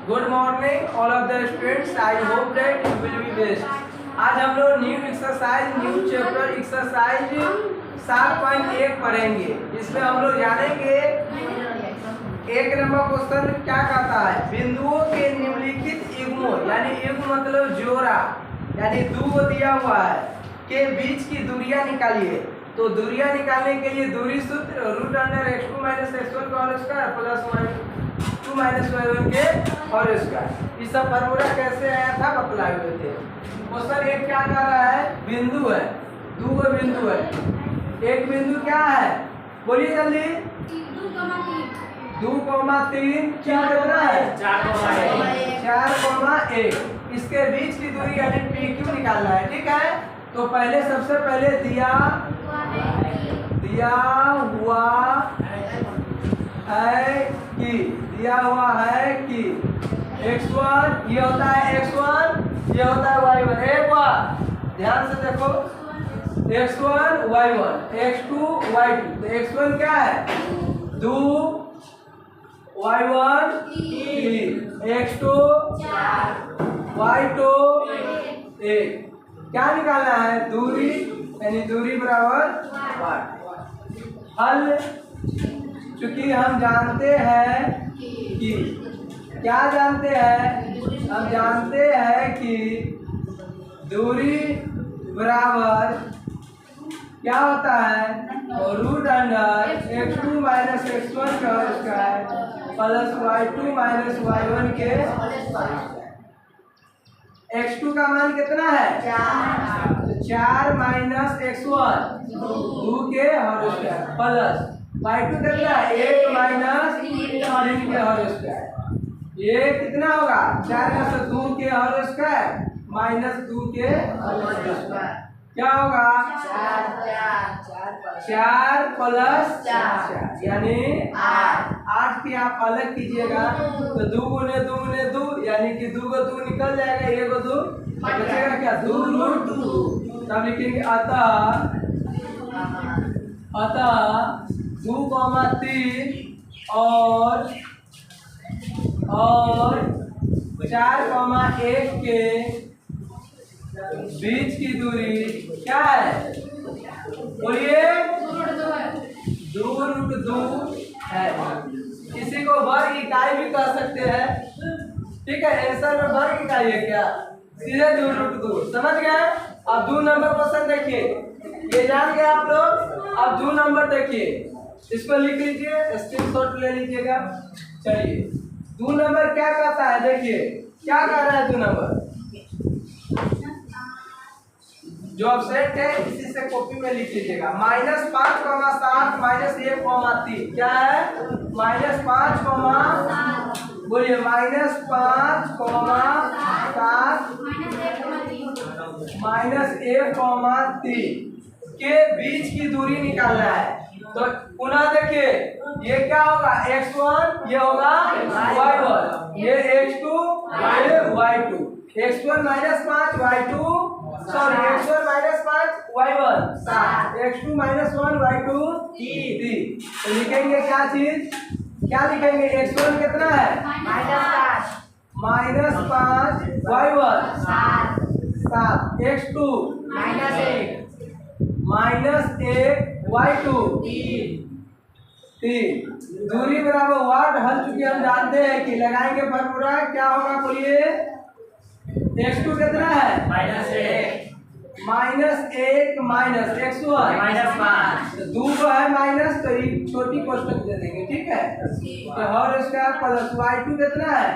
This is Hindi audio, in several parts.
Good morning all of the students, I hope that you will be best. आज हम लोग new exercise new chapter exercise 7.1 पढ़ेंगे। इसमें हम लोग जानेंगे एक नंबर क्वेश्चन क्या कहता है, बिंदुओं के निम्नलिखित युग्मों यानी युग्म मतलब जोड़ा यानी दो दिया हुआ है के बीच की दूरियां निकालिए। तो दूरियां निकालने के लिए दूरी सूत्र root under x2 minus x1 का whole square plus y2 minus y1 के होल स्क्वायर। ये सब फॉर्मूला कैसे आया था बतलाए हुए थे। क्वेश्चन एक क्या कह रहा है, बिंदु है, दो बिंदु है, एक बिंदु क्या है बोलिए जल्दी, 2,3 क्या कितना है 4,1। इसके बीच की दूरी यानी PQ निकालना है, ठीक है। तो पहले सबसे पहले दिया हुआ है कि x1 ये होता है x1, ये होता है y1। एक बार ध्यान से देखो, x1 y1 x2 y2। तो x1 क्या है 2, y1 3, x2 y2 1। क्या निकालना है, दूरी यानी दूरी बराबर 1। हल चूंकि हम जानते हैं कि क्या जानते हैं, हम जानते हैं कि दूरी बराबर क्या होता है root under x2 minus x1 का square plus y2 minus y1 के। x2 का मान कितना है 4 माइनस x1 2 के होल स्क्वायर प्लस y2 कितना है 1 माइनस 3 के होल स्क्वायर। ये कितना होगा 4 में से 2 के होल स्क्वायर माइनस 2 के होल स्क्वायर क्या होगा 4 प्लस 4 यानी 8 की आप अलग कीजिएगा तो 2 गुने 2 गुने 2 यानी कि 2 को 2 निकल जाएगा, 1 को 2 बचेगा क्या 2 रूट 2। तब लिखेंगे अतः 2,3 और 4,1 के बीच की दूरी क्या है बोलिए 2 रूट 2 है। किसी को वर्ग इकाई भी कह सकते हैं, ठीक है। आंसर में वर्ग इकाई है क्या, सीधे 2 रूट 2 समझ गए। अब 2 नंबर क्वेश्चन देखिए, ये जान गए आप लोग। अब 2 नंबर देखिए, इसको लिख लीजिए, स्क्रीनशॉट ले लीजिएगा। चलिए 2 नंबर क्या कहता है, देखिए क्या कह रहा है 2 नंबर। जो ऑब्जेक्ट है इसी से कॉपी में लिख लीजिएगा। -5,7 माइनस 1,3 क्या है -5, बोलिए -5,7 माइनस 1,3 के बीच की दूरी निकालना है। तो पुनः देखिए ये क्या होगा x1, ये होगा y1, ये x2, ये y2। x1 minus 5 y2 sorry x1 minus 5 y1 7, x2 minus 1 y2 3। तो लिखेंगे क्या चीज, क्या लिखेंगे x1 कितना है -5 y1 7, x2 -1 y2 3। दूरी बराबर वाट। हल चुकी हम जानते हैं कि लगाएंगे फॉर्मूला क्या होगा बोलिए, x2 कितना है -1 माइनस x1 -5, 2 को है माइनस तो ये छोटी कोष्टक दे देंगे, ठीक है। तो होल स्क्वायर प्लस y2 कितना है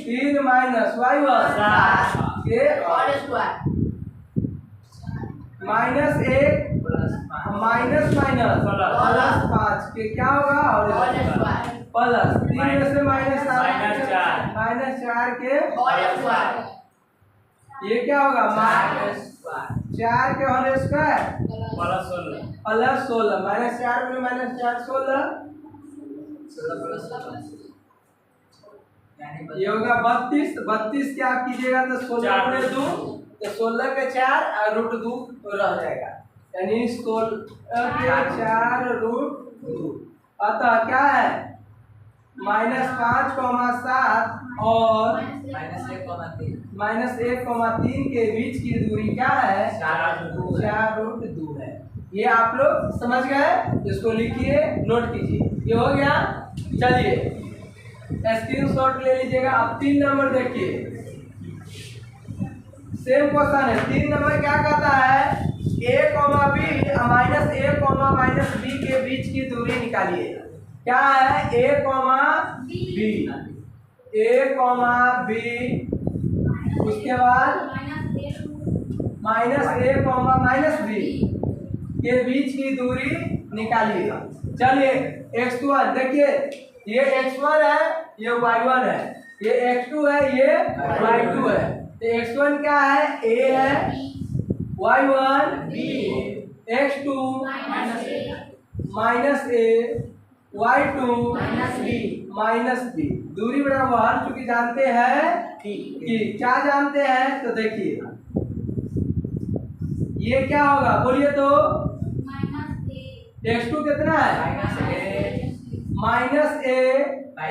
3 माइनस y1 के -1 माइनस प्लस 5 के क्या होगा होल स्क्वायर प्लस 3 में से -4 के ये क्या होगा -4 के होल स्क्वायर प्लस 16 -4 में -4 16 ये होगा 32 क्या कीजिएगा तो 16 गुणे 2 तो 16 के 4 और रूट 2 रह जाएगा यानी 16 के 4 रूट 2। अतः क्या है -5,7 और -1,3 के बीच की दूरी क्या है? 4√2 है। ये आप लोग समझ गए? इसको लिखिए, नोट कीजिए। ये हो गया। चलिए स्क्रीनशॉट ले लीजिएगा। अब 3 नंबर देखिए, सेम क्वेश्चन है। 3 नंबर क्या कहता है? a, b -a, -b के बीच की दूरी निकालिए। क्या है? a, b, उसके बाद -a, -b के बीच की दूरी निकालिए। चलिए x1 देखिए, ये x1 है, ये y1 है, ये x2 है, ये y2 है। तो x1 क्या है? a है, y1 b, x2 -a, y2 -b। दूरी बराबर, चूंकि जानते हैं कि क्या जानते हैं, तो देखिए ये क्या होगा? बोलिए तो। x2 कितना है? -a,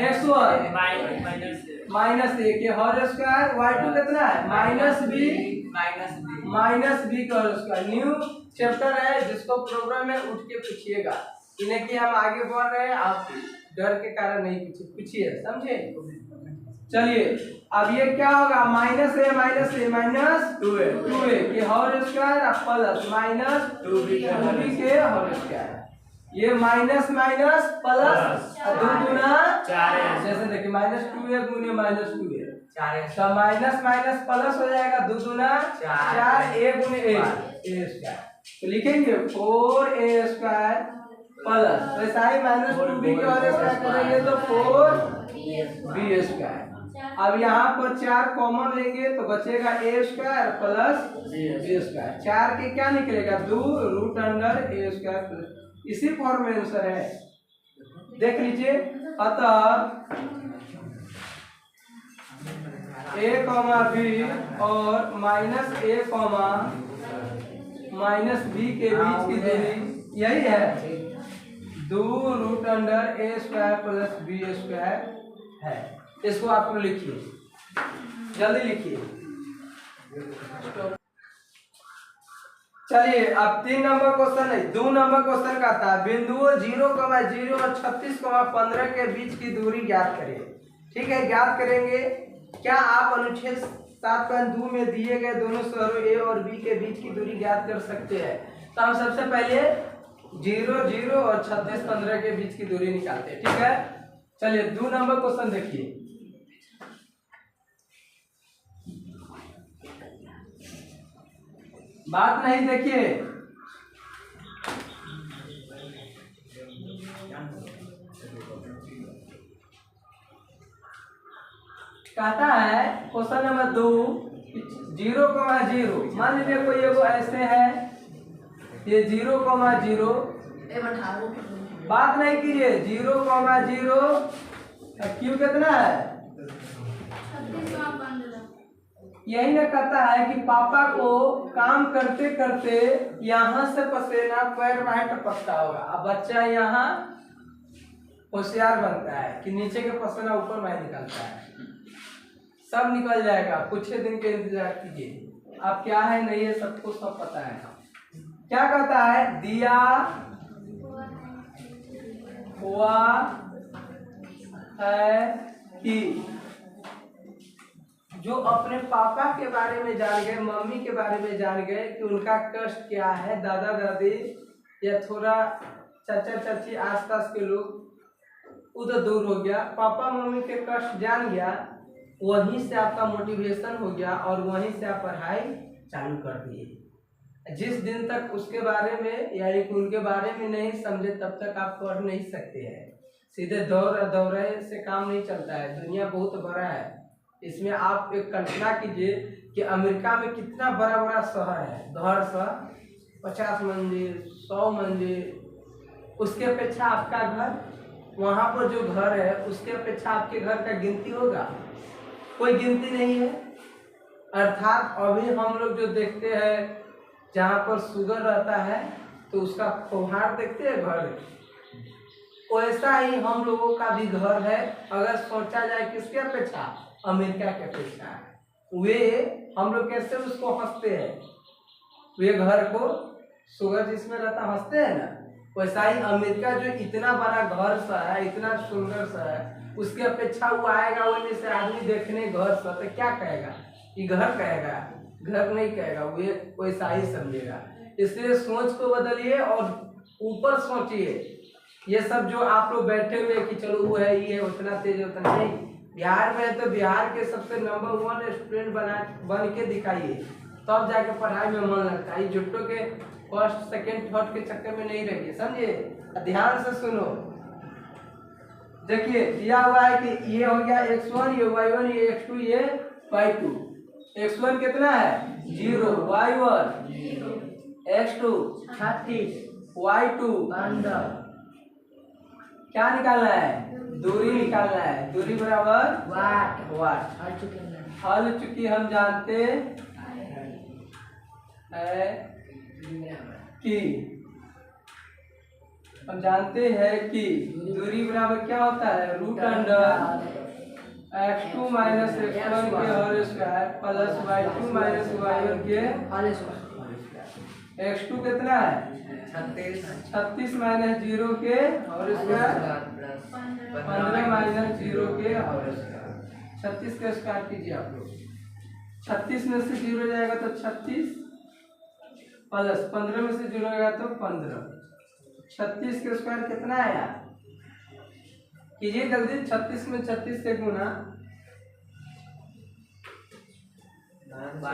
x1 -a के होल स्क्वायर, y2 कितना है? -b का होल स्क्वायर। न्यू चैप्टर है, जिसको प्रोग्राम में उठ के पूछिएगा। इन्हें कि हम आगे बढ़ रहे हैं, आप डर के कारण नहीं पूछिए, समझे? चलिए अब ये क्या होगा? -a, -2a के होल स्क्वायर प्लस -2b के होल स्क्वायर। ये माइनस प्लस 2 गुना 4 है। जैसे देखिए -2a गुने -2a 4 है। तो माइनस प्लस हो जाएगा, 2 गुना 4 a गुने a स्क्वायर। तो लिखेंगे 4a स्क्वायर प्लस, वैसा ही -2b के होल स्क्वायर करेंगे तो 4b स्क्वायर। अब यहाँ पर 4 कॉमन लेंगे तो बचेगा a square plus b square. 4 के क्या निकलेगा? 2 √a स्क्वायर प्लस, इसी फॉर्म में आंसर है, देख लीजिए। अतः a, b और -a, -b के बीच की दूरी यही है, 2 √a square plus b square है। इसको आप लोग लिखिए, जल्दी लिखिए। चलिए अब 3 नंबर क्वेश्चन नहीं, 2 नंबर क्वेश्चन का था। बिंदुओं 0, 0 और 36, 15 के बीच की दूरी ज्ञात करें। ठीक है, ज्ञात करेंगे। क्या आप अनुच्छेद 7.2 में दिए गए दोनों शहरों ए और बी के बीच की दूरी ज्ञात कर सकते हैं? तो हम सबसे पहले 0, 0 और 36, 15 के बीच की दूरी निकालते हैं। ठीक है, चलिए 2 नंबर क्वेश्चन देखिए। बात नहीं, देखिए कहता है क्वेश्चन नंबर 2, 0, 0। मान लीजिए कोई एगो ऐसे है, ये 0, 0। बात नहीं कीजिए, 0, 0 क्यों कितना है? यही ना कहता है कि पापा को काम करते करते यहाँ से पसीना पैर बाहर टपकता होगा। अब बच्चा यहाँ होशियार बनता है कि नीचे के पसीना ऊपर बाहर निकलता है, सब निकल जाएगा। कुछ ही दिन के इंतजार कीजिए। अब क्या है नहीं है, सबको सब पता है। क्या कहता है? दिया हुआ है कि जो अपने पापा के बारे में जान गए, मम्मी के बारे में जान गए कि उनका कष्ट क्या है, दादा दादी या थोड़ा चाचा चाची आसपास के लोग उधर दूर हो गया, पापा मम्मी के कष्ट जान गया, वहीं से आपका मोटिवेशन हो गया और वहीं से आप पढ़ाई चालू कर दिए। जिस दिन तक उसके बारे में यानी कि उनके बारे में नहीं समझे तब तक आप पढ़ नहीं सकते हैं। सीधे दौरे से काम नहीं चलता है। दुनिया बहुत बड़ा है। इसमें आप एक कल्पना कीजिए कि अमेरिका में कितना बड़ा बड़ा शहर है, घर सा 50 मंजिल 100 मंजिल, उसके अपेक्षा आपका घर, वहाँ पर जो घर है उसके अपेक्षा आपके घर का गिनती होगा? कोई गिनती नहीं है। अर्थात अभी हम लोग जो देखते हैं जहाँ पर शुगर रहता है तो उसका फुहार देखते हैं घर, वैसा ही हम लोगों का भी घर है। अगर सोचा जाए किसके अपेक्षा, अमेरिका के अपेक्षा, वे हम लोग कैसे उसको हंसते हैं, वे घर को सुगर जिसमें रहता हंसते हैं ना, वैसा ही अमेरिका जो इतना बड़ा घर सा है, इतना सुंदर सा है, उसके अपेक्षा वो आएगा, वो से आदमी देखने घर सा तो क्या कहेगा, ये घर कहेगा, घर नहीं कहेगा, वे वैसा ही समझेगा। इसलिए सोच को बदलिए और ऊपर सोचिए। ये सब जो आप लोग बैठे हुए कि चलो वो है, ये है, उतना तेज उतना नहीं, बिहार में है तो बिहार के सबसे नंबर 1 स्टूडेंट बन के दिखाइए, तब जाके पढ़ाई में मन लगता है। जुट्टो के फर्स्ट सेकंड थर्ड के चक्कर में नहीं रहिए, समझे। ध्यान से सुनो, देखिए दिया हुआ है कि ये हो गया x1, ये y1, ये x2, ये y2। x1 कितना है 0, y1 x2 36, y2 15। क्या निकालना है, दूरी निकालना है, दूरी बराबर वाट। हल चुकी हम जानते हैं कि दूरी बराबर क्या होता है, root under x2 minus x1 के whole square plus y2 minus y1 के होल स्क्वायर। x2 कितना है 36 माइनस 0 के होल स्क्वायर 15 माइनस 0 के होल स्क्वायर। 36 का स्क्वायर कीजिए आप लोग, 36 में से 0 जाएगा तो 36 प्लस 15 में से 0 जाएगा तो 15। 36 का स्क्वायर कितना आया कीजिए जल्दी, 36 में 36 से गुना 12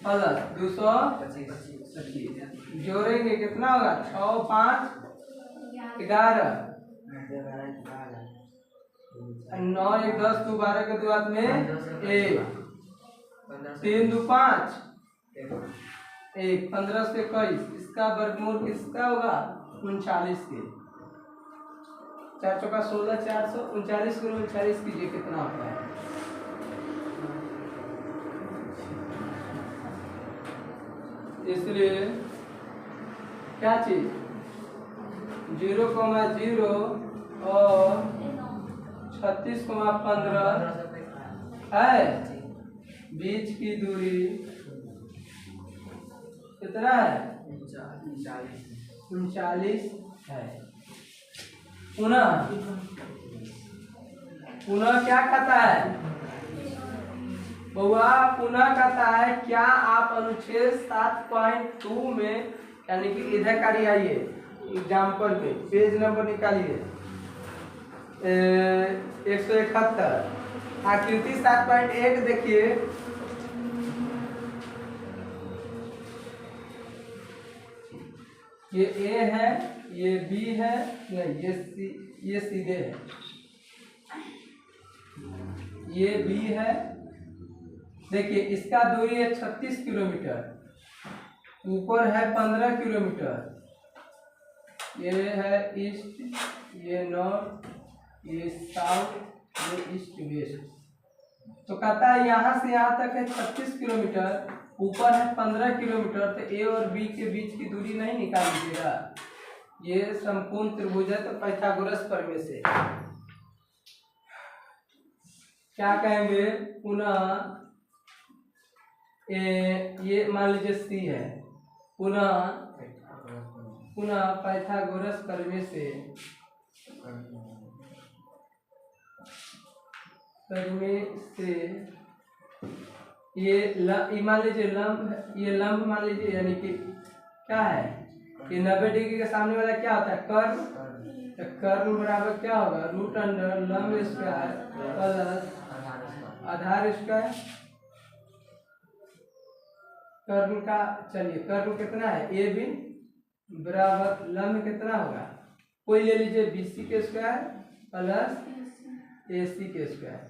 प्लस 225 जोड़ेंगे कितना होगा 6 5 11 9 1 10 2 12 के 2 हाथ में 1 3 2 5 1 15 से 21, इसका वर्गमूल किसका होगा 39 के। 4 चौका 16 439 गुना 39 कीजिए कितना होता है। इसलिए क्या चीज 0,0 और 36,15 है, बीच की दूरी कितना है 39 है। पुनः क्या कहता है बउआ, पुनः कहता है क्या आप अनुच्छेद 7.2 में, यानी कि इधर का आइए एग्जाम्पल पे पेज नंबर निकालिए 171 आकृति 7.1 देखिए। ये ए है, ये बी है, नहीं ये सीधे है, ये बी है। देखिए इसका दूरी है 36 किलोमीटर, ऊपर है 15 किलोमीटर, ये है ईस्ट, ये नॉर्थ, ये साउथ, ये ईस्ट वेस्ट। तो कहता है यहाँ से यहाँ तक है 36 किलोमीटर, ऊपर है 15 किलोमीटर, तो ए और बी के बीच की दूरी नहीं निकाल दीजिएगा। ये समकोण त्रिभुज है तो पाइथागोरस प्रमेय से क्या कहेंगे, पुनः ये मान लीजिए सी है, पुनः पाइथागोरस प्रमेय से ये मान लीजिए लंब, ये लंब मान लीजिए, यानी कि क्या है ये 90 डिग्री के सामने वाला क्या होता है कर्व, तो कर्व बराबर क्या होगा रूट अंडर लंब स्क्वायर प्लस आधार स्क्वायर। कर्व का चलिए कर्व कितना है ए बी बराबर लंब कितना होगा, कोई ले लीजिए BC के स्क्वायर प्लस AC के स्क्वायर।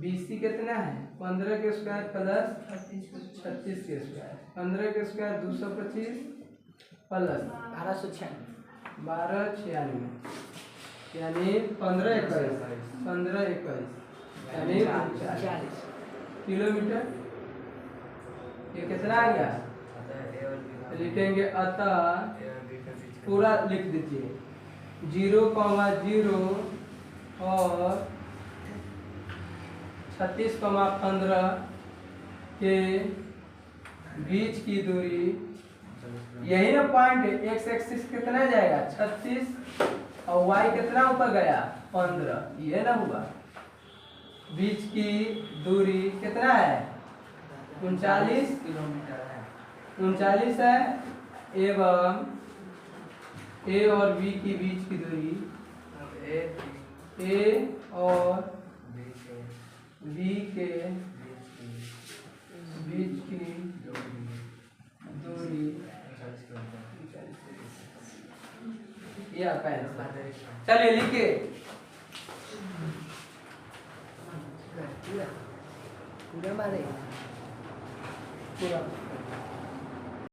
BC कितना है 15 के स्क्वायर प्लस 36 के स्क्वायर, 15 के स्क्वायर 225 प्लस 1296 यानी 15 21 यानी 40 किलोमीटर। ये कितना आ गया लिखेंगे, अतः पूरा लिख दीजिए 0,0 और 36,15 के बीच की दूरी, यही ना पॉइंट एक्स एक्सिस कितना जाएगा 36 और वाई कितना ऊपर गया 15, ये ना हुआ। बीच की दूरी कितना है 39 किलोमीटर है, 39 है। एवं ए और बी की बीच की दूरी, ए और बी के बीच की दूरी, ये आपका आंसर। चलिए लिखिए पूरा मारेगा पूरा